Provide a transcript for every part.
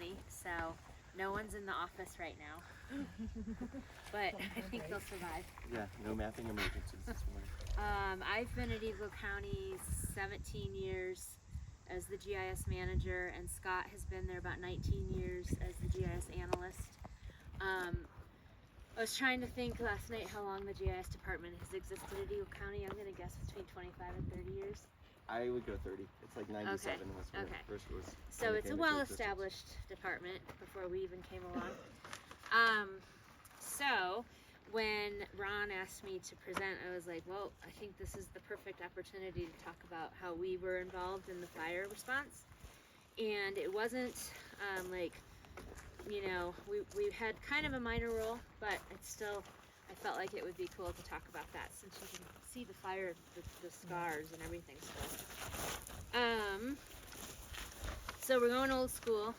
County, so no one's in the office right now, but I think they'll survive. Yeah, no mapping emergencies this morning. I've been at Eagle County 17 years as the GIS Manager, and Scott has been there about 19 years as the GIS Analyst. I was trying to think last night how long the GIS department has existed at Eagle County. I'm going to guess between 25 and 30 years. I would go 30. It's like 97 was when it first was. So it's a well-established department before we even came along. So when Ron asked me to present, I was like, well, I think this is the perfect opportunity to talk about how we were involved in the fire response. And it wasn't like, you know, we had kind of a minor role, but it's still, I felt like it would be cool to talk about that since you can see the fire, the scars and everything still. So we're going old school.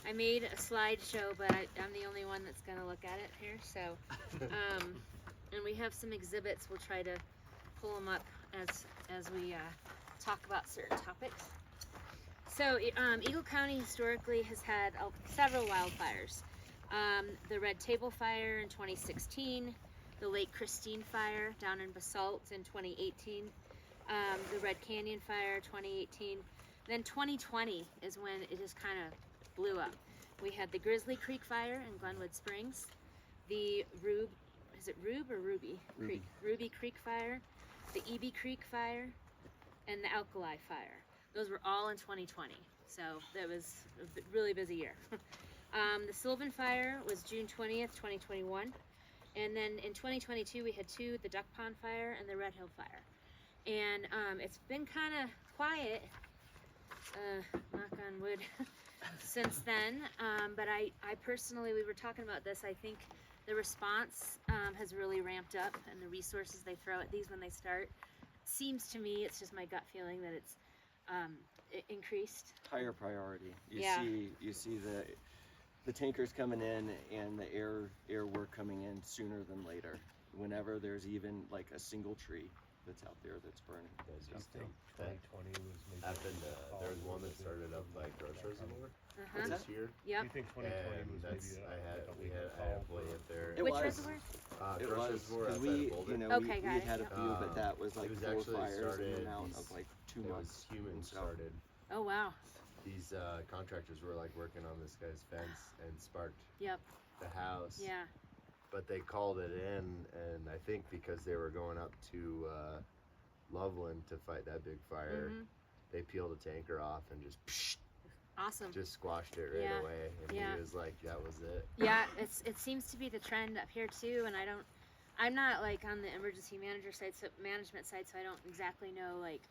I made a slideshow, but I'm the only one that's going to look at it here. So, and we have some exhibits. We'll try to pull them up as we talk about certain topics. So, Eagle County historically has had several wildfires. The Red Table Fire in 2016, the Lake Christine Fire down in Basalt in 2018, the Red Canyon Fire 2018. Then 2020 is when it just kind of blew up. We had the Grizzly Creek Fire in Glenwood Springs, the Rube or Ruby? Ruby. Ruby Creek Fire, the Eby Creek Fire, and the Alkali Fire. Those were all in 2020, so that was a really busy year. The Sylvan Fire was June 20th, 2021, and then in 2022 we had two, the Duck Pond Fire and the Red Hill Fire. And it's been kind of quiet, knock on wood, since then, but I personally, we were talking about this, I think the response has really ramped up, and the resources they throw at these when they start, seems to me, it's just my gut feeling that it's increased. Higher priority. You see the tankers coming in and the air work coming in sooner than later. Whenever there's even like a single tree that's out there that's burning. Do you think 2020 was maybe happened? There was one that started up by Gross Reservoir this year. Yep. Do you think 2020 was maybe I had an employee up there. It Which was. reservoir? It Gross was, Reservoir because outside we, of Boulder. you know, Okay, we got it, had a yep. few, but that was like it was 4 actually fires in started, an amount of like 2 it months. was human started. Oh wow. These contractors were like working on this guy's fence and sparked Yep. the house. Yeah. But they called it in, and I think because they were going up to Loveland to fight that big fire, they peeled a tanker off and Awesome. just squashed it right Yeah. away. And Yeah. he was like, that was it. Yeah, it seems to be the trend up here too, and I'm not like on the emergency management side, so I don't exactly know like.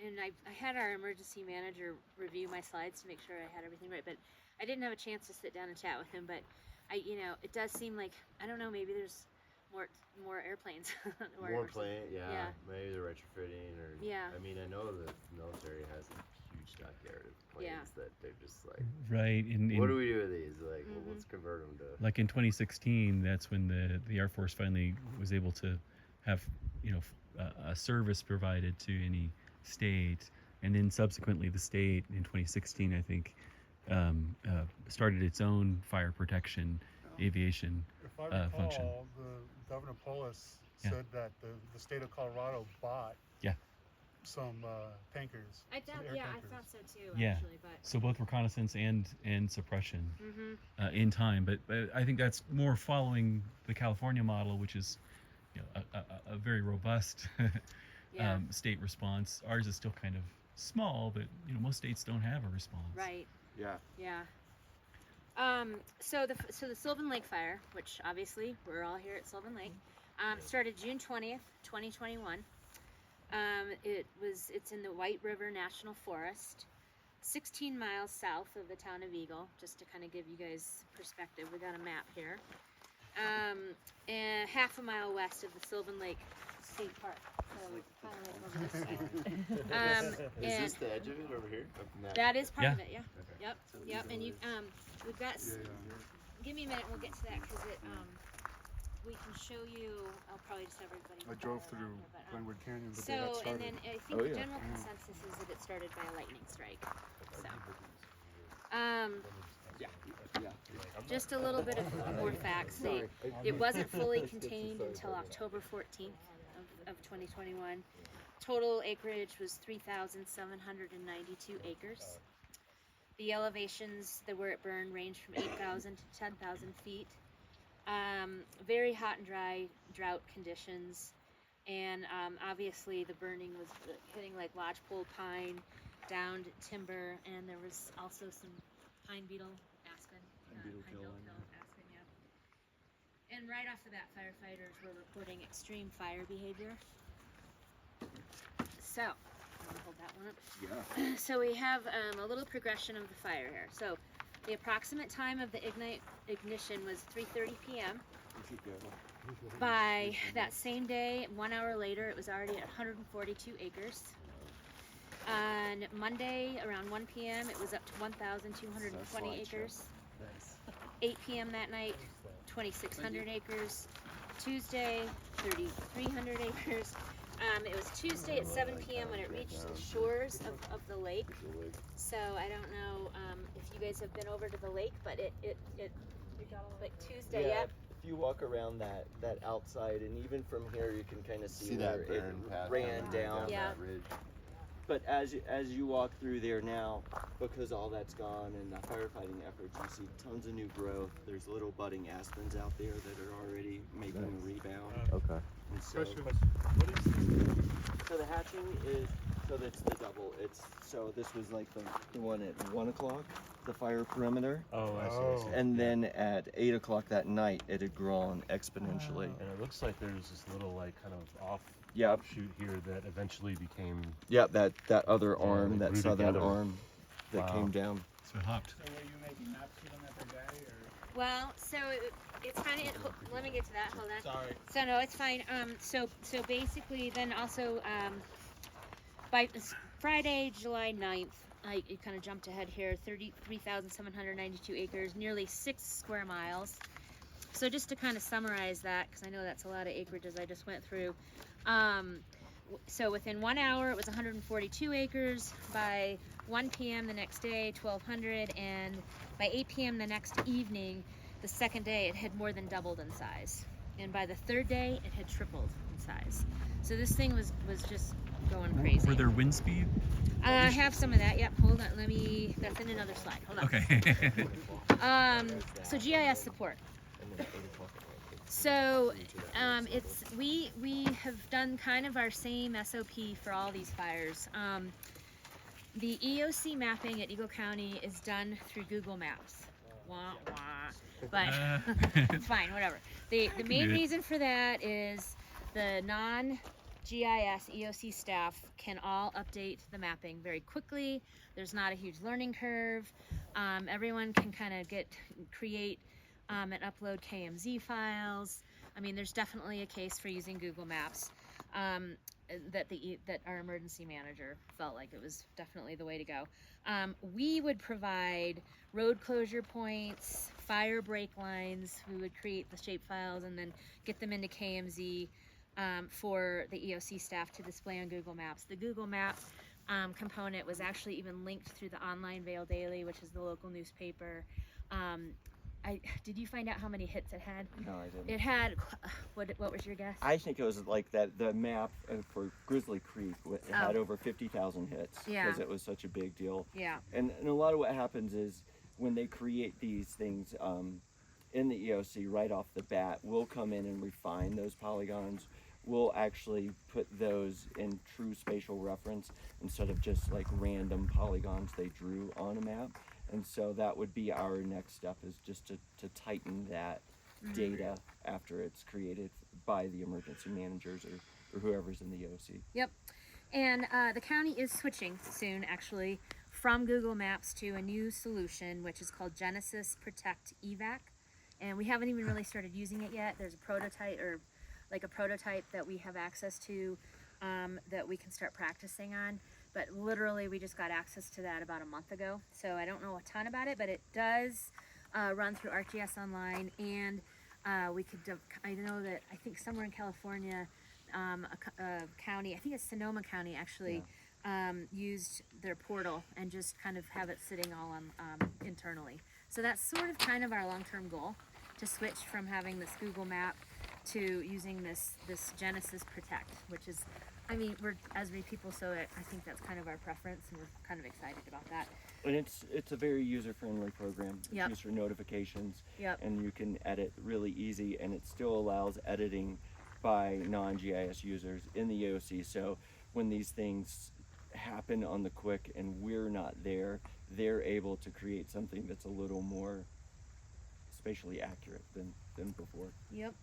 And I had our emergency manager review my slides to make sure I had everything right, but I didn't have a chance to sit down and chat with him. But it does seem like, I don't know, maybe there's more airplanes. More plane, yeah. Maybe they're retrofitting, or I mean, I know the military has a huge stockyard of planes that they're just like, right. What do we do with these? Like, well, let's convert them to. Like in 2016, that's when the Air Force finally was able to have a service provided to any state, and then subsequently the state in 2016, I think, started its own fire protection aviation If I recall, function. the Governor Polis said that the state of Colorado bought some tankers. I thought so too. Yeah. Actually, but So both reconnaissance and suppression in time, but I think that's more following the California model, which is a very robust state response. Ours is still kind of small, but most states don't have a response. Right. Yeah. Yeah. So the Sylvan Lake Fire, which obviously we're all here at Sylvan Lake, started June 20th, 2021. It's in the White River National Forest, 16 miles south of the town of Eagle, just to kind of give you guys perspective. We got a map here. And half a mile west of the Sylvan Lake State Park. So kind of like over this side. Is this the edge of it over here? That is part of Yeah. it, yeah. Okay. Yep. And you, we've got. Give me a minute. We'll get to that because we can show you. I'll probably just have everybody. I drove through here, but, Glenwood Canyon the day that So, started. and then I think the general consensus is that it started by a lightning strike. So, Just a little bit of more facts. It wasn't fully contained until October 14th of 2021. Total acreage was 3,792 acres. The elevations that where it burned ranged from 8,000 to 10,000 feet. Very hot and dry drought conditions. And obviously the burning was hitting like lodgepole pine, downed timber, and there was also some pine beetle, aspen, pine beetle kill, aspen, yeah. And right off the bat, firefighters were reporting extreme fire behavior. So, I'm gonna hold that one up. Yeah. So we have a little progression of the fire here. So the approximate time of the ignition was 3:30 p.m. Keep going. By that same day, 1 hour later, it was already at 142 acres. On Monday, around 1 p.m., it was up to 1,220 acres. 8 p.m. that night, 2,600 acres. Tuesday, 3,300 acres. It was Tuesday at 7 p.m. when it reached the shores of the lake. So I don't know if you guys have been over to the lake, but it like Tuesday, yeah. If you walk around that outside, and even from here, you can kind of see that where it burn path ran down. Yeah. that ridge. But as you walk through there now, because all that's gone and the firefighting efforts, you see tons of new growth. There's little budding aspens out there that are already making a rebound. Okay. And so, Question, what is this? so the hatching is, so that's the double. So this was like the one at 1 o'clock, the fire perimeter. Oh, I see. And then at 8 o'clock that night, it had grown exponentially. And it looks like there's this little, like, kind of Yep. offshoot here that eventually became. Yep, that other arm, they that grew southern together. arm that Wow. came down. So it hopped. So were you making maps for them every day, or? Well, so it's kind of. Let me get to that. Hold on. Sorry. So no, it's fine. So basically, then also by Friday, July 9th, I kind of jumped ahead here. 33,792 acres, nearly 6 square miles. So just to kind of summarize that, because I know that's a lot of acreages I just went through. So within 1 hour, it was 142 acres. By 1 p.m. the next day, 1,200, and by 8 p.m. the next evening, the second day, it had more than doubled in size. And by the third day, it had tripled in size. So this thing was just going crazy. Were there wind speed? I have some of that. Yep. Hold on. That's in another slide. Hold on. Okay. So GIS support. So we have done kind of our same SOP for all these fires. The EOC mapping at Eagle County is done through Google Maps. Wah, wah. But it's fine, whatever. The main reason for that is the non-GIS EOC staff can all update the mapping very quickly. There's not a huge learning curve. Everyone can kind of create and upload KMZ files. I mean, there's definitely a case for using Google Maps that our emergency manager felt like it was definitely the way to go. We would provide road closure points, fire break lines. We would create the shape files and then get them into KMZ for the EOC staff to display on Google Maps. The Google Map component was actually even linked through the online Vail Daily, which is the local newspaper. Did you find out how many hits it had? No, I didn't. It had, what was your guess? I think it was like that. The map for Grizzly Creek had over 50,000 hits because it was such a big deal. Yeah. And a lot of what happens is when they create these things in the EOC right off the bat, we'll come in and refine those polygons. We'll actually put those in true spatial reference instead of just like random polygons they drew on a map. And so that would be our next step, is just to tighten that data after it's created by the emergency managers or whoever's in the EOC. Yep. And the county is switching soon, actually, from Google Maps to a new solution, which is called Genesis Protect EVAC. And we haven't even really started using it yet. There's a prototype that we have access to that we can start practicing on. But literally, we just got access to that about a month ago. So I don't know a ton about it, but it does run through ArcGIS Online. And I know that I think somewhere in California, a county, I think it's Sonoma County actually, used their portal and just kind of have it sitting all on internally. So that's sort of kind of our long-term goal, to switch from having this Google map to using this Genesis Protect, which is, I mean, we're as many people, so I think that's kind of our preference, and we're kind of excited about that. And it's a very user-friendly program. It's Yep. used for notifications, Yep. and you can edit really easy, and it still allows editing by non-GIS users in the EOC. So when these things happen on the quick and we're not there, they're able to create something that's a little more spatially accurate than before. Yep.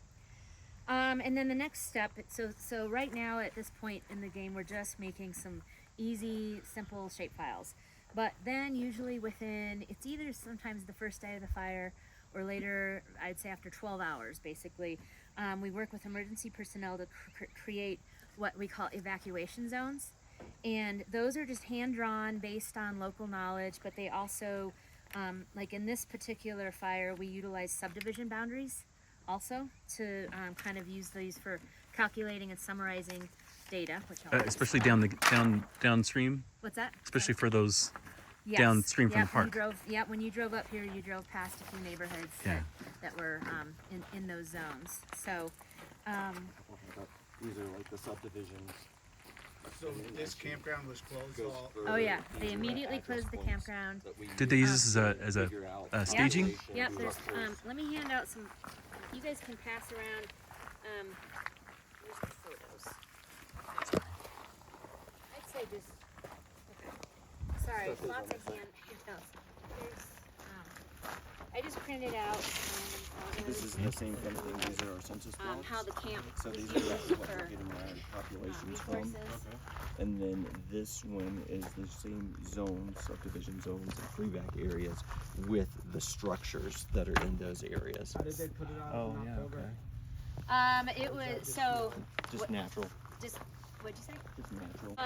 And then the next step, so right now at this point in the game, we're just making some easy, simple shapefiles. But then usually within, it's either sometimes the first day of the fire or later, I'd say after 12 hours, basically, we work with emergency personnel to create what we call evacuation zones. And those are just hand-drawn based on local knowledge, but they also, like in this particular fire, we utilize subdivision boundaries also to kind of use these for calculating and summarizing data, which I'll Especially explain. downstream, What's that? especially for those. Yes. downstream from the Yep, park. When you drove up here, you drove past a few neighborhoods Yeah. that were in those zones. So, These are like the subdivisions. So this campground was closed all? oh yeah, they immediately closed the campground. Did they use this as a staging? Yep, there's, let me hand out some, you guys can pass around, here's the photos. I'd say just, okay. Sorry, Stuff is lots on of the handouts. Here's, I just printed out, This is the same kind of thing. These are our census blocks. how the camp So was these used are what we're for getting our populations from. resources. And then this one is the same zones, subdivision zones and pre-vac areas with the structures that are in those areas. How did they put it out in October? It was, so, Just What- natural. just, what'd you say? Just natural.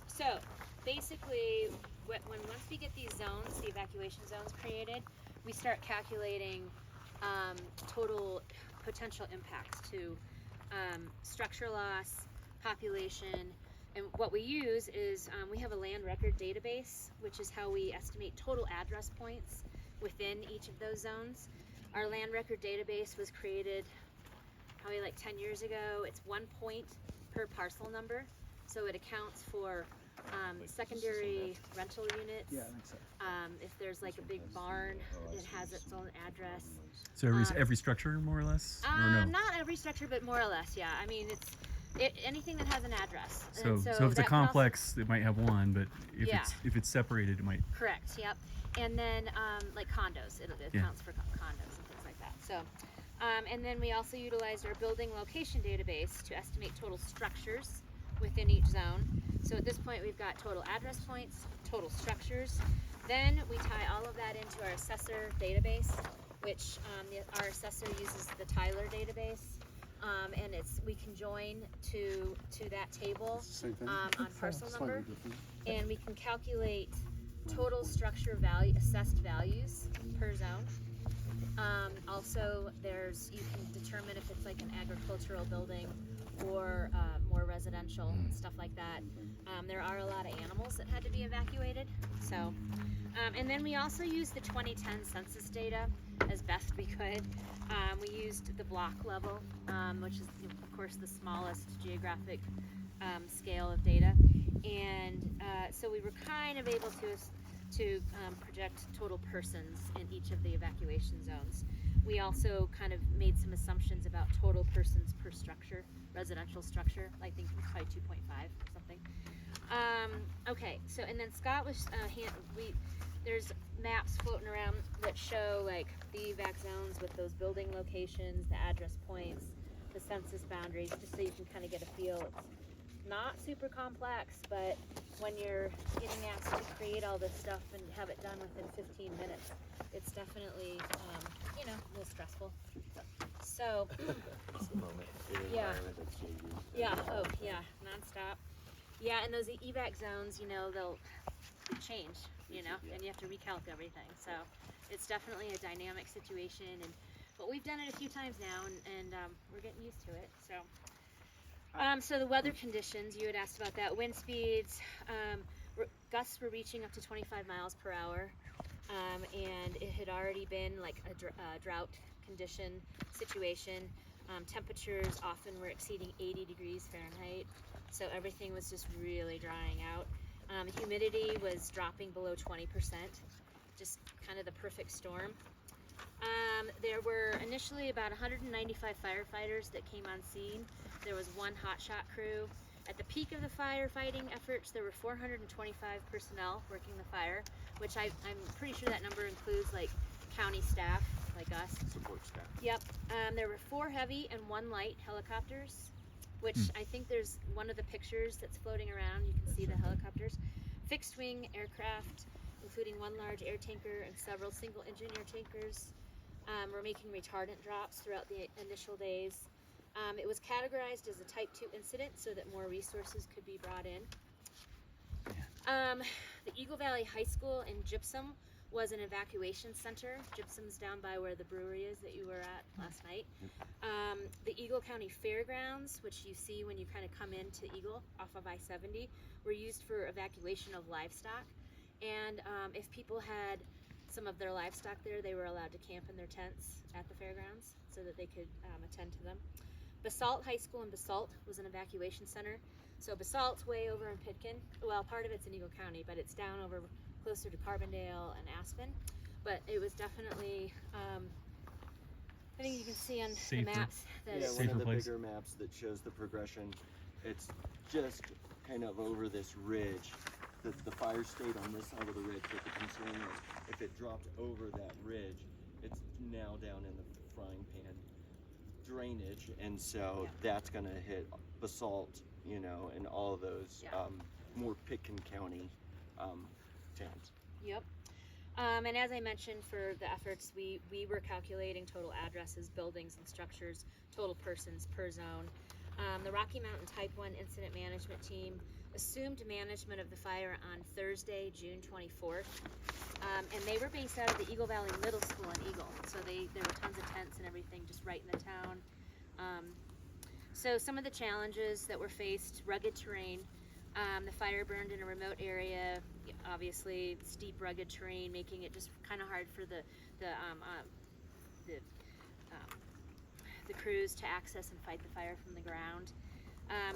So basically, once we get these zones, the evacuation zones created, we start calculating total potential impacts to structure loss, population, and what we use is we have a land record database, which is how we estimate total address points within each of those zones. Our land record database was created probably like 10 years ago. It's 1 point per parcel number, so it accounts for secondary rental units. If there's like a big barn, it has its own address. So every structure, more or less, or no? Not every structure, but more or less, yeah. I mean, anything that has an address. So And if it's a that can also- complex, it might have one, but Yeah. if it's separated, it might. Correct. Yep. And then like condos, it Yeah. counts for condos and things like that. So, and then we also utilized our building location database to estimate total structures within each zone. So at this point, we've got total address points, total structures. Then we tie all of that into our assessor database, which our assessor uses the Tyler database, and we can join to that table Same thing. on parcel Slightly number, different. and we can calculate total structure value, assessed values per zone. Also, you can determine if it's like an agricultural building or more residential and stuff like that. There are a lot of animals that had to be evacuated. So, and then we also used the 2010 census data as best we could. We used the block level, which is of course the smallest geographic scale of data, and so we were kind of able to project total persons in each of the evacuation zones. We also kind of made some assumptions about total persons per structure, residential structure. I think it was probably 2.5 or something. Okay, so and then Scott was there's maps floating around that show like the evac zones with those building locations, the address points, the census boundaries, just so you can kind of get a feel. It's not super complex, but when you're getting asked to create all this stuff and have it done within 15 minutes, it's definitely, a little stressful. So, It's the moment. The Yeah. environment that's changing. yeah, nonstop. Yeah, and those evac zones, they'll change, and you have to recalc everything. So it's definitely a dynamic situation, but we've done it a few times now, and we're getting used to it. So the weather conditions, you had asked about that. Wind speeds, gusts were reaching up to 25 miles per hour. and it had already been like a drought condition situation. Temperatures often were exceeding 80 degrees Fahrenheit, so everything was just really drying out. Humidity was dropping below 20%, just kind of the perfect storm. There were initially about 195 firefighters that came on scene. There was one hotshot crew. At the peak of the firefighting efforts, there were 425 personnel working the fire, which I'm pretty sure that number includes like county staff, like us. Support staff. Yep. There were 4 heavy and 1 light helicopters, which I think there's one of the pictures that's floating around. You can see the helicopters. Fixed wing aircraft, including 1 large air tanker and several single engine air tankers. Were making retardant drops throughout the initial days. It was categorized as a type 2 incident so that more resources could be brought in. The Eagle Valley High School in Gypsum was an evacuation center. Gypsum's down by where the brewery is that you were at last night. The Eagle County Fairgrounds, which you see when you kind of come into Eagle off of I-70, were used for evacuation of livestock. And if people had some of their livestock there, they were allowed to camp in their tents at the fairgrounds so that they could attend to them. Basalt High School in Basalt was an evacuation center. So Basalt's way over in Pitkin. Well, part of it's in Eagle County, but it's down over closer to Carbondale and Aspen. But it was definitely, I think you can see on Safer. the maps that Yeah, it's one of the place. bigger maps that shows the progression. It's just kind of over this ridge. The fire stayed on this side of the ridge, but the concern is if it dropped over that ridge, it's now down in the frying pan drainage, and so that's going to hit Basalt, you know, and all of those more Pitkin County towns. Yep. And as I mentioned, for the efforts, we were calculating total addresses, buildings, and structures, total persons per zone. The Rocky Mountain Type 1 Incident Management Team assumed management of the fire on Thursday, June 24th. And they were based out of the Eagle Valley Middle School in Eagle. So there were tons of tents and everything just right in the town. So some of the challenges that were faced: rugged terrain. The fire burned in a remote area, obviously steep, rugged terrain, making it just kind of hard for the crews to access and fight the fire from the ground.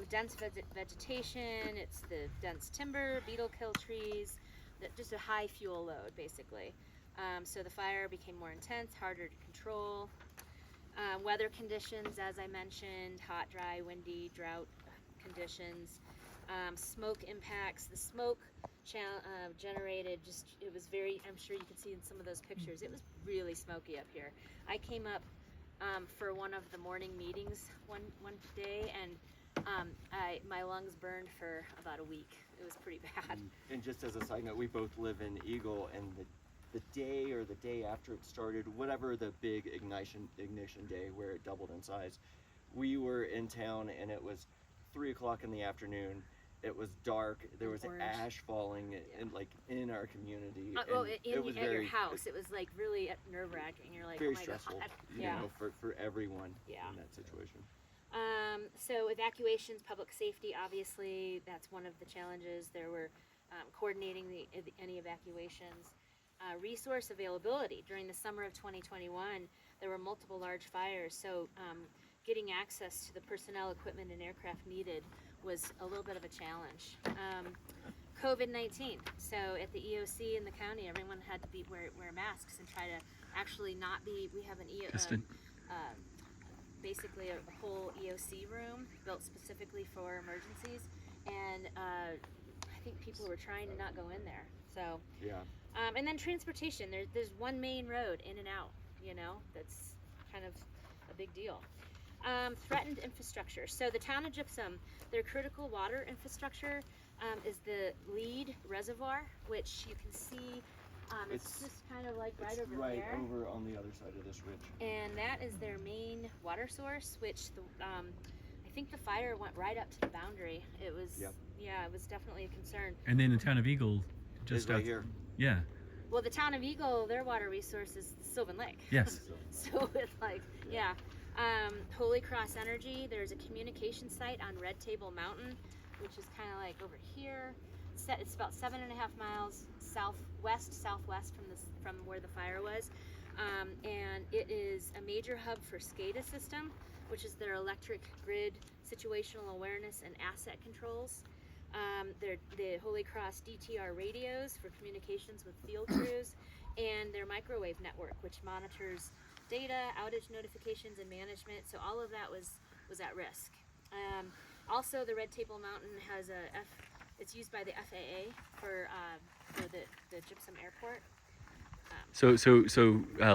Dense vegetation, it's the dense timber, beetle kill trees, just a high fuel load basically. So the fire became more intense, harder to control. Weather conditions, as I mentioned, hot, dry, windy, drought conditions. Smoke impacts. The smoke generated it was very, I'm sure you can see in some of those pictures, it was really smoky up here. I came up for one of the morning meetings one day, and my lungs burned for about a week. It was pretty bad. And just as a side note, we both live in Eagle, and the day or the day after it started, whatever the big ignition day where it doubled in size, we were in town and it was 3 o'clock in the afternoon. It was dark. There was Orange. ash falling in our community. Well, and at was your house, it was like really nerve-wracking. You're like, very oh my stressful, god. you know, for everyone Yeah. in that situation. So evacuations, public safety, obviously, that's one of the challenges. There were coordinating any evacuations. Resource availability. During the summer of 2021, there were multiple large fires, so getting access to the personnel, equipment, and aircraft needed was a little bit of a challenge. COVID-19. So at the EOC in the county, everyone had to wear masks and try to actually not be. We have basically a whole EOC room built specifically for emergencies, and I think people were trying to not go in there. So Yeah. and then transportation. There's one main road in and out. You know, that's kind of a big deal. Threatened infrastructure. So the town of Gypsum, their critical water infrastructure is the Lead Reservoir, which you can see. It's just kind of like right over right there. over on the other side of this ridge. And that is their main water source, which I think the fire went right up to the boundary. It was, it was definitely a concern. And then the town of Eagle, Just right here. Yeah. Well, the town of Eagle, their water resource is Sylvan Lake. Yes. So it's like, Holy Cross Energy, there's a communication site on Red Table Mountain, which is kind of like over here. it's about 7.5 miles southwest from where the fire was, and it is a major hub for SCADA system, which is their electric grid situational awareness and asset controls. The Holy Cross DTR radios for communications with field crews, and their microwave network, which monitors data, outage notifications, and management. So all of that was at risk. Also, the Red Table Mountain has it's used by the FAA for the Gypsum Airport. So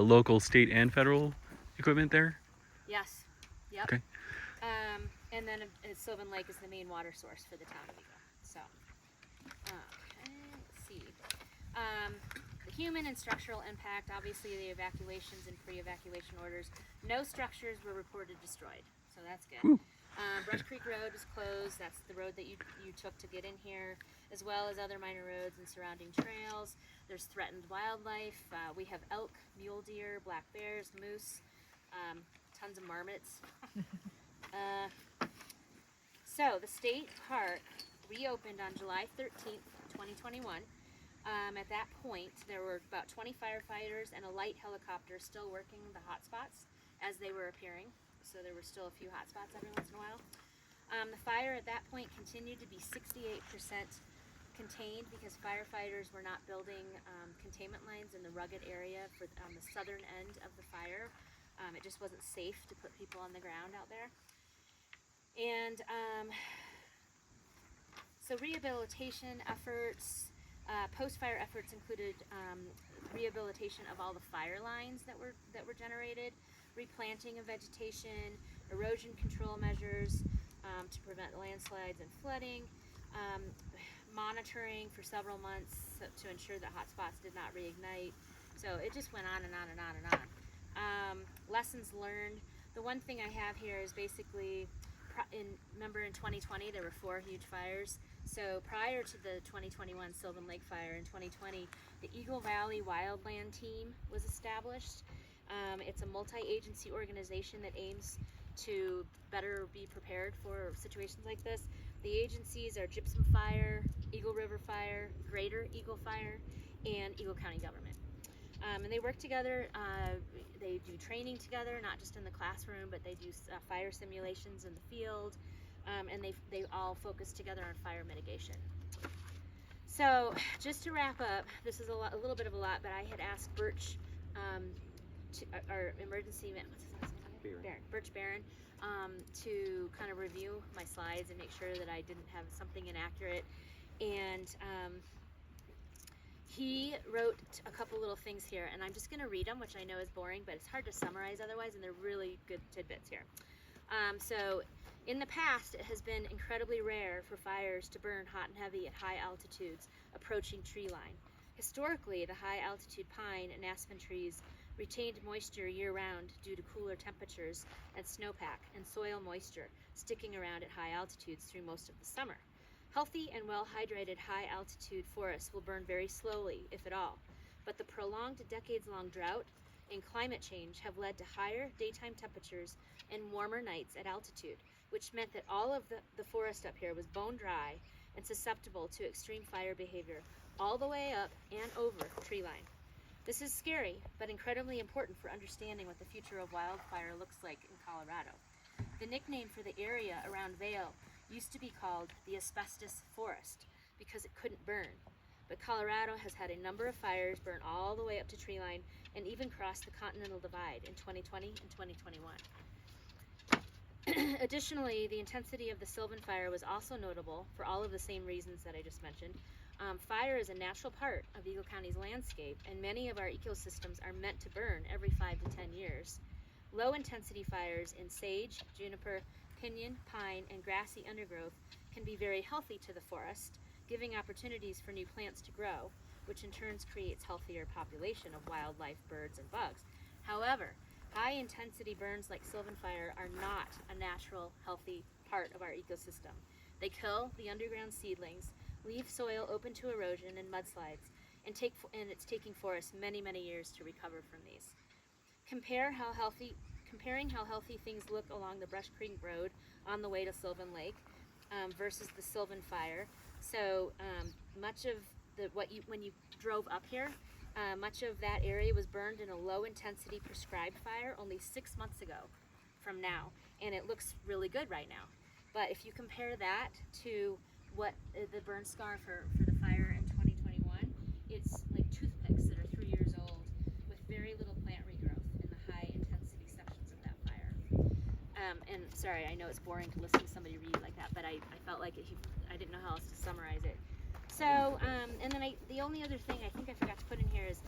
local, state, and federal equipment there. Yes. Yep. Okay. And then Sylvan Lake is the main water source for the town of Eagle. So, okay, let's see. The human and structural impact, obviously the evacuations and pre-evacuation orders. No structures were reported destroyed, so that's good. Whew. Brush Creek Road is closed. That's the road that you took to get in here, as well as other minor roads and surrounding trails. There's threatened wildlife. We have elk, mule deer, black bears, moose, tons of marmots. So the state park reopened on July 13th, 2021. At that point, there were about 20 firefighters and a light helicopter still working the hotspots as they were appearing. So there were still a few hotspots every once in a while. The fire at that point continued to be 68% contained because firefighters were not building containment lines in the rugged area on the southern end of the fire. It just wasn't safe to put people on the ground out there. And so rehabilitation efforts, post-fire efforts included rehabilitation of all the fire lines that were generated, replanting of vegetation, erosion control measures to prevent landslides and flooding, monitoring for several months to ensure that hotspots did not reignite. So it just went on and on and on and on. Lessons learned. The one thing I have here is basically, remember in 2020 there were 4 huge fires. So prior to the 2021 Sylvan Lake Fire, in 2020, the Eagle Valley Wildland Team was established. It's a multi-agency organization that aims to better be prepared for situations like this. The agencies are Gypsum Fire, Eagle River Fire, Greater Eagle Fire, and Eagle County Government. And they work together. They do training together, not just in the classroom, but they do fire simulations in the field, and they all focus together on fire mitigation. So just to wrap up, this is a little bit of a lot, but I had asked Birch, our emergency, Birch Barron, to kind of review my slides and make sure that I didn't have something inaccurate. And he wrote a couple little things here, and I'm just going to read them, which I know is boring, but it's hard to summarize otherwise, and they're really good tidbits here. So in the past, it has been incredibly rare for fires to burn hot and heavy at high altitudes approaching tree line. Historically, the high altitude pine and aspen trees retained moisture year-round due to cooler temperatures and snowpack and soil moisture sticking around at high altitudes through most of the summer. Healthy and well-hydrated high-altitude forests will burn very slowly, if at all, but the prolonged decades-long drought and climate change have led to higher daytime temperatures and warmer nights at altitude, which meant that all of the forest up here was bone dry and susceptible to extreme fire behavior all the way up and over tree line. This is scary, but incredibly important for understanding what the future of wildfire looks like in Colorado. The nickname for the area around Vail used to be called the asbestos forest because it couldn't burn. But Colorado has had a number of fires burn all the way up to tree line and even cross the Continental Divide in 2020 and 2021. Additionally, the intensity of the Sylvan Fire was also notable for all of the same reasons that I just mentioned. Fire is a natural part of Eagle County's landscape, and many of our ecosystems are meant to burn every 5 to 10 years. Low-intensity fires in sage, juniper, pinyon, pine, and grassy undergrowth can be very healthy to the forest, giving opportunities for new plants to grow, which in turn creates healthier population of wildlife, birds, and bugs. However, high-intensity burns like Sylvan Fire are not a natural, healthy part of our ecosystem. They kill the underground seedlings, leave soil open to erosion and mudslides, and it's taking forests many, many years to recover from these. Comparing how healthy things look along the Brush Creek Road on the way to Sylvan Lake versus the Sylvan Fire. So much of when you drove up here, much of that area was burned in a low intensity prescribed fire only 6 months ago from now, and it looks really good right now. But if you compare that to what the burn scar for the fire in 2021, it's like toothpicks that are 3 years old with very little plant regrowth in the high intensity sections of that fire. And sorry, I know it's boring to listen to somebody read like that, but I felt like I didn't know how else to summarize it. So, and then the only other thing I think I forgot to put in here is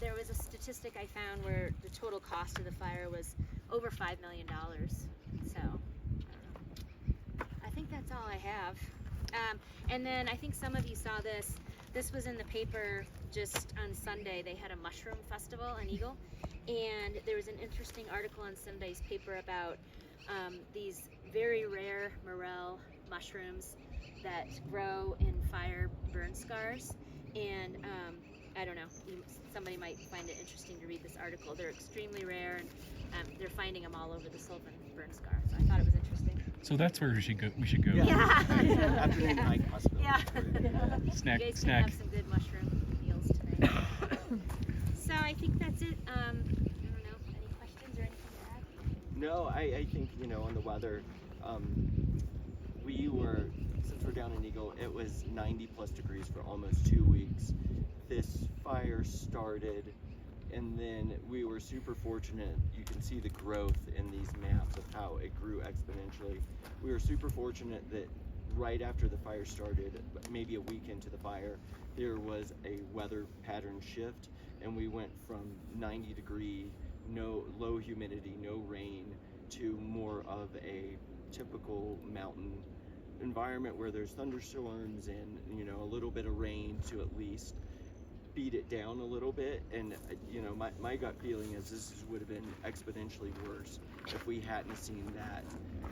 there was a statistic I found where the total cost of the fire was over $5 million. So, I don't know. I think that's all I have. And then I think some of you saw this. This was in the paper just on Sunday. They had a mushroom festival in Eagle. And there was an interesting article in Sunday's paper about these very rare morel mushrooms that grow in fire burn scars. And I don't know, somebody might find it interesting to read this article. They're extremely rare, and they're finding them all over the Sylvan burn scar. So I thought it was interesting. So that's where we should go. Yeah. Afternoon hike possible. Yeah. Snack. You guys can have some good mushroom meals tonight. So I think that's it. I don't know, any questions or anything to add? No, I think, on the weather, since we're down in Eagle, it was 90 plus degrees for almost 2 weeks. This fire started, and then we were super fortunate. You can see the growth in these maps of how it grew exponentially. We were super fortunate that right after the fire started, maybe a week into the fire, there was a weather pattern shift, and we went from 90 degree, low humidity, no rain, to more of a typical mountain environment where there's thunderstorms and a little bit of rain to at least beat it down a little bit. And my gut feeling is this would have been exponentially worse if we hadn't seen that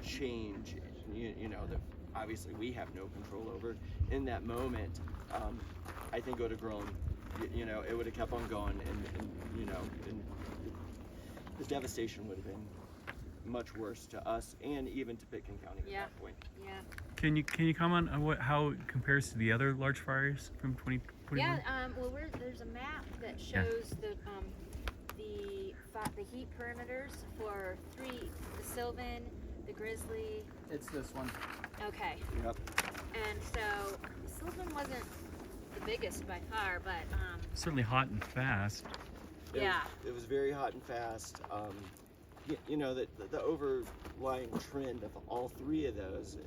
change, that obviously we have no control over. In that moment, I think it would have grown, it would have kept on going, and the devastation would have been much worse to us and even to Pitkin County at that point. Yeah. Can you comment on how it compares to the other large fires from 2021? Yeah. Well, there's a map that shows the heat perimeters for the Sylvan, the Grizzly. It's this one. Okay. Yep. And so Sylvan wasn't the biggest by far, but Certainly hot and fast. It was very hot and fast. The overlying trend of all three of those,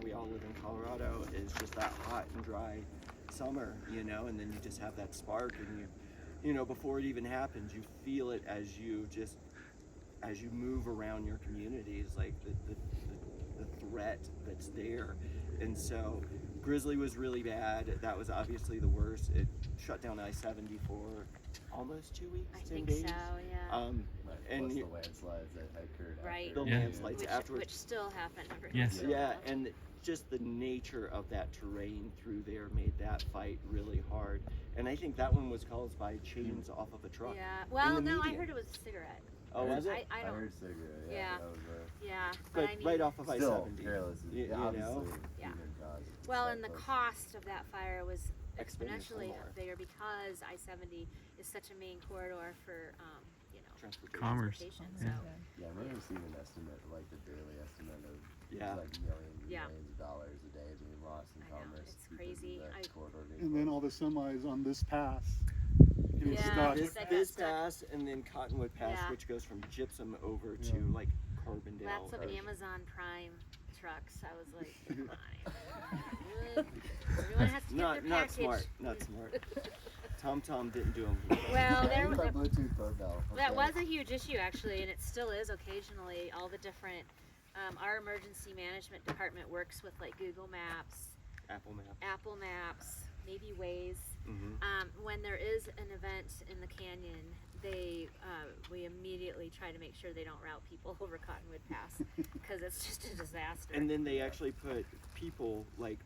we all live in Colorado, is just that hot and dry summer, and then you just have that spark, and before it even happens, you feel it as you move around your communities, like the threat that's there. And so Grizzly was really bad. That was obviously the worst. It shut down I-70 for almost 2 weeks, I 10 think days. so, yeah. And plus the landslides that occurred Right. after. The Yeah. landslides afterwards. Which still happen every Yes. once in a Yeah, while. and just the nature of that terrain through there made that fight really hard. And I think that one was caused by chains off of a truck. Yeah. Well, the no, I median. heard it was a cigarette. Oh, was it? I I don't. heard cigarette. Yeah. Yeah. That was Yeah. But I mean, right off of still I-70. careless. You Obviously, know? Yeah. human cause. Well, and the Close. cost of that fire was Exponentially exponentially more. bigger because I-70 is such a main corridor for, Transportation. Commerce. transportation. Yeah. So, Yeah, I remember seeing an estimate, like the daily estimate of Yeah. like millions and Yeah. millions of dollars a day being lost in I know, commerce. it's because crazy. Of that corridor being And then closed. all the semis on this pass. getting Yeah. stuck. This, That got this stuck. pass and then Cottonwood Pass, Yeah. which goes from Gypsum over to Yeah. like Carbondale. lots of Harsh. Amazon Prime trucks. I was like, come on. Everyone has to get their Not package. smart. Not smart. Tom didn't do them. Well, I there use my Bluetooth doorbell. that Okay. was a huge issue actually, and it still is occasionally. All the different, our emergency management department works with like Google Maps, Apple Maps, maybe Waze. Mm-hmm. When there is an event in the canyon, we immediately try to make sure they don't route people over Cottonwood Pass because it's just a disaster. And then they actually put people like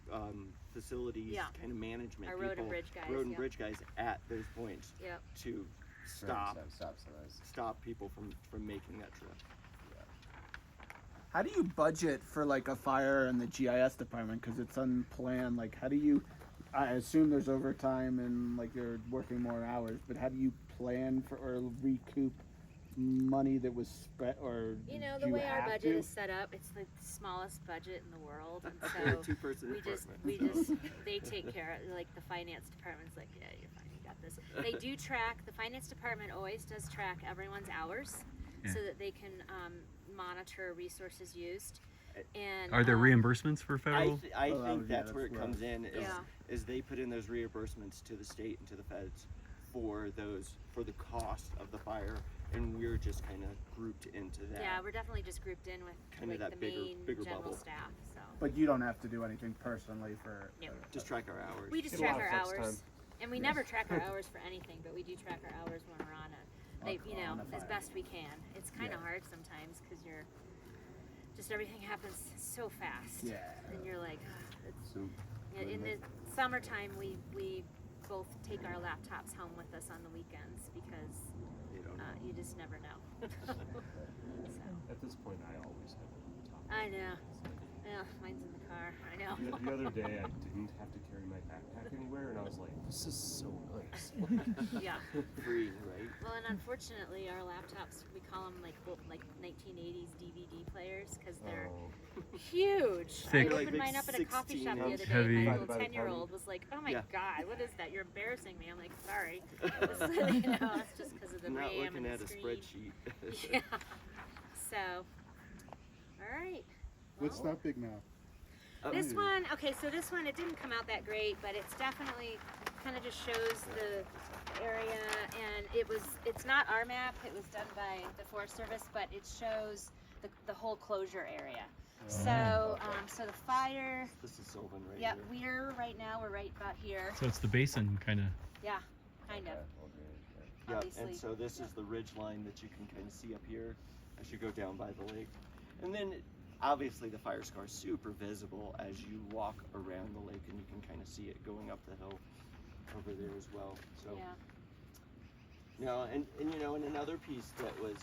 facilities, Yeah. kind of management Our people, road and bridge guys, road and yep. bridge guys at those points Yep. to stop Stop signs. stop people from making that trip. How do you budget for like a fire in the GIS department? Because it's unplanned. Like, how do you? I assume there's overtime and like you're working more hours, but how do you plan for or recoup money that was spent or? You know, do the you way our have budget to? is set up, it's the smallest budget in the world, and We're a so two-person we department. just they take care of, like, the finance department's like, yeah, you're fine, you got this. They do track, the finance department always does track everyone's hours Yeah. so that they can monitor resources used. And Are there reimbursements for federal? I Oh, think yeah, that's where it that's comes in is, Yeah. is they put in those reimbursements to the state and to the feds for the cost of the fire, and we're just kind of grouped into that. yeah, we're definitely just grouped in with Kinda like that the bigger- main bigger general bubble. staff. So But you don't have to do anything personally for. No. Just track our hours. we just Get a track lot our of flex hours, and we never track our hours for anything, but we do track our hours when we're on On a as fire. best we can. It's kind of Yeah. hard sometimes because you're just everything happens so fast. Yeah. And you're like, "Ugh, it's, So in the summertime, we both take our laptops home with us on the weekends because You don't know. you just never know. So, At this point, I always have it on top. I know. Yeah, mine's in the car. I know. The other day, I didn't have to carry my backpack anywhere, and I was like, "This is so nice." Yeah. Free, right? Well, and unfortunately, our laptops, we call them like 1980s DVD players because they're Oh. huge. Thick. I They're like opened big mine up at a coffee shop the 16 other day. heavy. My Divided little by the 10-year-old was like, "Oh my Yeah. God, what is that? You're embarrassing me." I'm like, "Sorry." It's just because of the Not RAM looking and at the a screen. spreadsheet. Yeah. So, all right. What's Well, that big map? This one, okay, so this one, it didn't come out that great, but it's definitely kind of just shows the area, and it's not our map, it was done by the Forest Service, but it shows the whole closure area. So, so the fire, This is Sylvan right yeah, here. we're right about here. So it's the basin kind of. Yeah, kind of. Yeah, Obviously. and so this is the ridge line that you can kind of see up here as you go down by the lake. And then obviously the fire scar is super visible as you walk around the lake, and you can kind of see it going up the hill over there as well. So Yeah. no, and you know, and another piece that was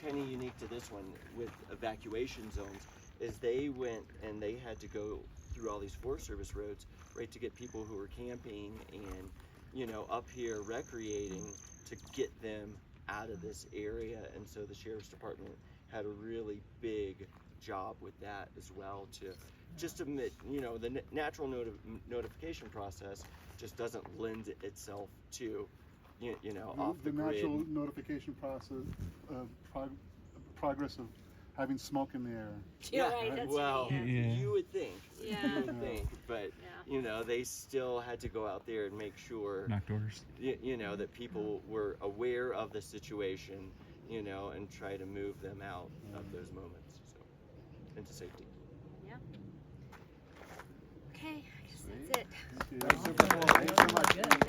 kind of unique to this one with evacuation zones is they went and they had to go through all these Forest Service roads, right, to get people who were camping and, you know, up here recreating to get them out of this area. And so the Sheriff's Department had a really big job with that as well, to just admit, you know, the natural notification process just doesn't lend itself to, you know, off the grid. natural notification process, progress of having smoke in the air. You're right, that's well, me, Yeah. you would think, Yeah. you would think, but Yeah. you know, they still had to go out there and make sure, Knock doors. you know, that people were aware of the situation, you know, and try to move them out of those moments, so, into safety. Okay, I guess that's it. Thanks so much.